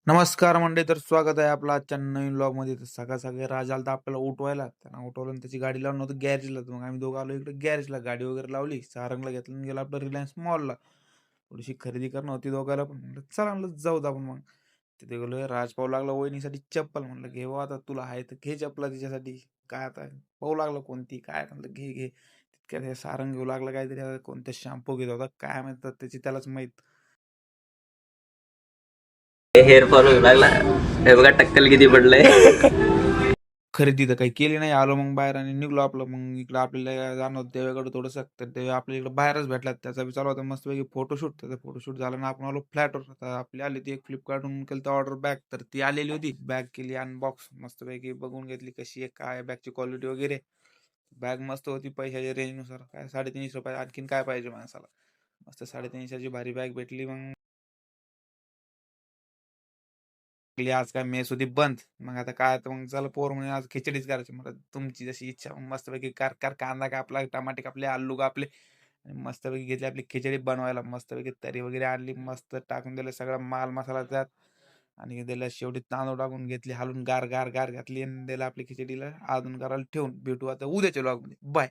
नमस्कार मंडळी, तर स्वागत आहे आपलं आजच्या नवीन व्लॉगमध्ये. तर सकाळ-सकाळी राज आला आपल्याला उठवायला. त्यानं उठवलं आणि त्याची गाडी लावून नव्हतं गॅरेजला. तर मग आम्ही दोघं आलो इकडे गॅरेजला. गाडी वगैरे लावली, सारंगला घेतलं आणि गेलो आपलं रिलायन्स मॉलला. थोडीशी खरेदी करणं होती दोघाला पण. म्हणलं चला म्हणलं जाऊ आपण मग. तिथे गेलो. राज पाहू लागला वहिनीसाठी चप्पल. म्हणलं घे बाबा, आता तुला आहे तर घे चपला तिच्यासाठी. काय आता पाहू लागलं कोणती काय. म्हणलं घे घे. तितक्यात हे सारंग घेऊ लागलं काहीतरी. आता कोणता शॅम्पू घेत होता काय माहित, त्याची त्यालाच माहित. हेअर फॉल होऊ लागला. हे बघा टक्कल किती पडलंय. खरेदी तर काही केली नाही. आलो मग बाहेर आणि निघलो आपलं. मग इकडं आपल्याला जाणं होतं देवाकडे थोडंसं. तर ते आपल्या इकडे बाहेरच भेटला. त्याचा बी चालू होता मस्तपैकी फोटोशूट. तर फोटोशूट झालं ना आपण आलो फ्लॅटवर. आता आपली आली ती एक फ्लिपकार्टहून केली तर ऑर्डर बॅग. तर ती आलेली होती. बॅग केली अनबॉक्स. मस्तपैकी बघून घेतली कशी आहे, काय बॅगची क्वालिटी वगैरे. बॅग मस्त होती पैशाच्या रेंजनुसार. काय ₹350 आणखीन काय पाहिजे माणसाला. मस्त 350ची भारी बॅग भेटली. मग आज काय मेस होती बंद. मग आता काय, तर मग चला पोर म्हणे आज खिचडीच करायची. म्हटलं तुमची जशी इच्छा. मग मस्तपैकी कर कांदा कापला, टमाटे कापले, आलू कापले आणि मस्तपैकी घेतली आपली खिचडी बनवायला. मस्तपैकी तरी वगैरे आणली, मस्त टाकून दिलं सगळा माल मसाला त्यात आणि दिलं शेवटी तांदूळ टाकून घेतली हलवून गार गार गार घातली आणि दिलं आपली खिचडीला अजून करायला ठेवून. भेटू आता उद्याच्या व्लॉगमध्ये. बाय.